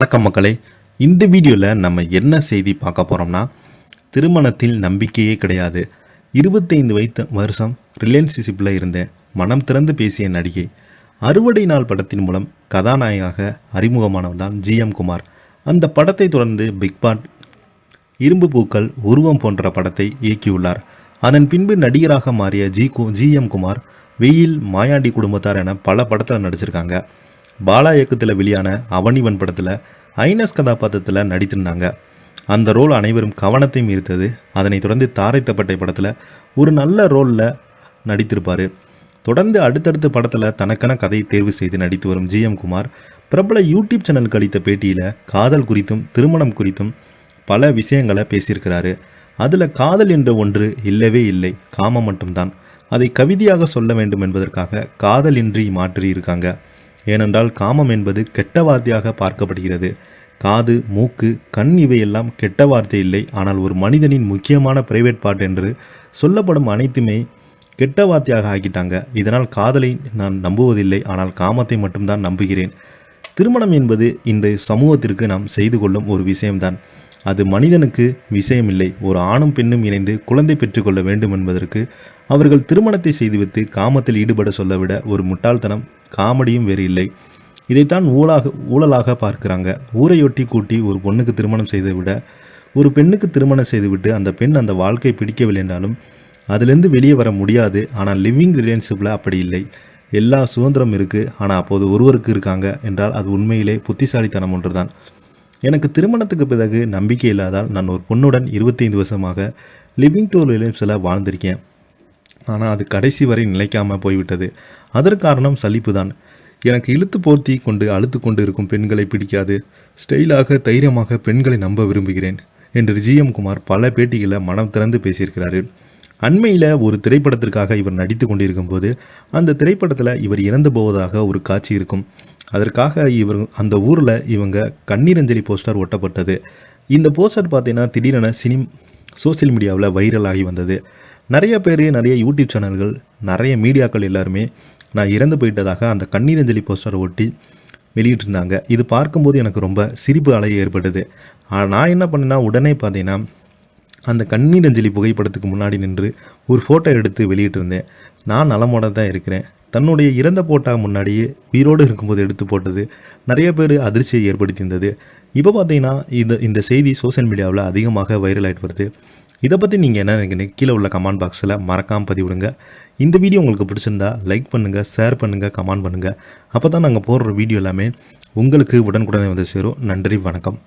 வணக்கம் மக்களே. இந்த வீடியோவில் நம்ம என்ன செய்தி பார்க்க போகிறோம்னா, திருமணத்தில் நம்பிக்கையே கிடையாது. 25 வருஷம் ரிலேஷன்ஷிப்பில் இருந்தேன். மனம் திறந்து பேசிய நடிகை. அறுவடை நாள் படத்தின் மூலம் கதாநாயகாக அறிமுகமானவர் தான் ஜிஎம் குமார். அந்த படத்தை தொடர்ந்து பிக் பாட், இரும்பு பூக்கள், உருவம் போன்ற படத்தை இயக்கியுள்ளார். அதன் பின்பு நடிகராக மாறிய ஜிஎம் குமார் வெயில், மாயாண்டி குடும்பத்தார் என பல படத்தில் நடிச்சிருக்காங்க. பாலா இயக்கத்தில் வெளியான அவனிவன் படத்தில் ஐனஸ் கதாபாத்திரத்தில் நடித்திருந்தாங்க. அந்த ரோல் அனைவரும் கவனத்தையும் ஈர்த்தது. அதனைத் தொடர்ந்து தாரை தப்பட்டை படத்தில் ஒரு நல்ல ரோலில் நடித்திருப்பார். தொடர்ந்து அடுத்தடுத்த படத்தில் தனக்கான கதையை தேர்வு செய்து நடித்து வரும் ஜிஎம் குமார் பிரபல யூடியூப் சேனலுக்கு அளித்த பேட்டியில் காதல் குறித்தும் திருமணம் குறித்தும் பல விஷயங்களை பேசியிருக்கிறாரு. அதில் காதல் என்ற ஒன்று இல்லவே இல்லை, காமம் மட்டும்தான். அதை கவிதையாக சொல்ல வேண்டும் என்பதற்காக காதல் இன்றி மாற்றியிருக்காங்க. ஏனென்றால் காமம் என்பது கெட்ட வார்த்தையாக பார்க்கப்படுகிறது. காது, மூக்கு, கண் இவையெல்லாம் கெட்ட வார்த்தை இல்லை. ஆனால் ஒரு மனிதனின் முக்கியமான பிரைவேட் பார்ட் என்று சொல்லப்படும் அனைத்துமே கெட்ட வார்த்தையாக ஆக்கிட்டாங்க. இதனால் காதலை நான் நம்புவதில்லை, ஆனால் காமத்தை மட்டும்தான் நம்புகிறேன். திருமணம் என்பது இன்றைய சமூகத்திற்கு நாம் செய்து கொள்ளும் ஒரு விஷயம்தான். அது மனிதனுக்கு விஷயமில்லை. ஒரு ஆணும் பெண்ணும் இணைந்து குழந்தை பெற்றுக்கொள்ள வேண்டும் என்பதற்கு அவர்கள் திருமணத்தை செய்துவிட்டு காமத்தில் ஈடுபட சொல்லவிட ஒரு முட்டாள்தனம், காமெடியும் வேறு இல்லை. இதைத்தான் ஊழலாக பார்க்கிறாங்க. ஊரையொட்டி கூட்டி ஒரு பொண்ணுக்கு திருமணம் செய்து விட, ஒரு பெண்ணுக்கு திருமணம் செய்துவிட்டு அந்த பெண் அந்த வாழ்க்கை பிடிக்கவில்லை என்றாலும் அதிலிருந்து வெளியே வர முடியாது. ஆனால் லிவிங் ரிலேஷன்ஷிப்பில் அப்படி இல்லை. எல்லா சுதந்திரம் இருக்குது. ஆனால் அப்போது ஒருவருக்கு இருக்காங்க என்றால் அது உண்மையிலே புத்திசாலித்தனம் ஒன்றுதான். எனக்கு திருமணத்துக்கு பிறகு நம்பிக்கை இல்லாதால் நான் ஒரு பொண்ணுடன் 25 வருஷமாக லிவிங் டூ ரிலேஷன்ஷிப்பில் வாழ்ந்திருக்கேன். ஆனால் அது கடைசி வரை நிலைக்காமல் போய்விட்டது. அதற்கு காரணம் சலிப்பு தான். எனக்கு இழுத்து போர்த்தி கொண்டு அழுத்து கொண்டு இருக்கும் பெண்களை பிடிக்காது. ஸ்டைலாக, தைரியமாக பெண்களை நம்ப விரும்புகிறேன் என்று ஜிஎம் குமார் பல பேட்டிகளில் மனம் திறந்து பேசியிருக்கிறாரு. அண்மையில் ஒரு திரைப்படத்திற்காக இவர் நடித்து கொண்டிருக்கும் போது அந்த திரைப்படத்தில் இவர் இறந்து போவதாக ஒரு காட்சி இருக்கும். அதற்காக அந்த ஊரில் இவங்க கண்ணீரஞ்சலி போஸ்டர் ஒட்டப்பட்டது. இந்த போஸ்டர் பார்த்தீங்கன்னா திடீரென சோசியல் மீடியாவில் வைரலாகி வந்தது. நிறைய பேர், நிறைய யூடியூப் சேனல்கள், நிறைய மீடியாக்கள் எல்லாருமே நான் இறந்து போயிட்டதாக அந்த கண்ணீரஞ்சலி போஸ்டரை ஒட்டி வெளியிட்டிருந்தாங்க. இது பார்க்கும்போது எனக்கு ரொம்ப சிரிப்பு அலை ஏற்பட்டது. நான் என்ன பண்ணேன்னா, உடனே பார்த்தீங்கன்னா அந்த கண்ணீரஞ்சலி புகைப்படத்துக்கு முன்னாடி நின்று ஒரு ஃபோட்டோ எடுத்து வெளியிட்டிருந்தேன். நான் நலமோட தான் இருக்கிறேன். தன்னுடைய இறந்த போட்டா முன்னாடியே உயிரோடு இருக்கும்போது எடுத்து போட்டது நிறைய பேர் அதிர்ச்சியை ஏற்படுத்தியிருந்தது. இப்போ பார்த்தீங்கன்னா இந்த செய்தி சோசியல் மீடியாவில் அதிகமாக வைரல் ஆகிட்டு வருது. இதை பற்றி நீங்கள் என்ன நினைக்கிறீங்க? கீழே உள்ள கமெண்ட் பாக்ஸில் மறக்காமல் பதிவிடுங்க. இந்த வீடியோ உங்களுக்கு பிடிச்சிருந்தா லைக் பண்ணுங்கள், ஷேர் பண்ணுங்கள், கமெண்ட் பண்ணுங்கள். அப்போ தான் நாங்கள் போடுற வீடியோ எல்லாமே உங்களுக்கு உடனுக்குடனே வந்து சேரும். நன்றி, வணக்கம்.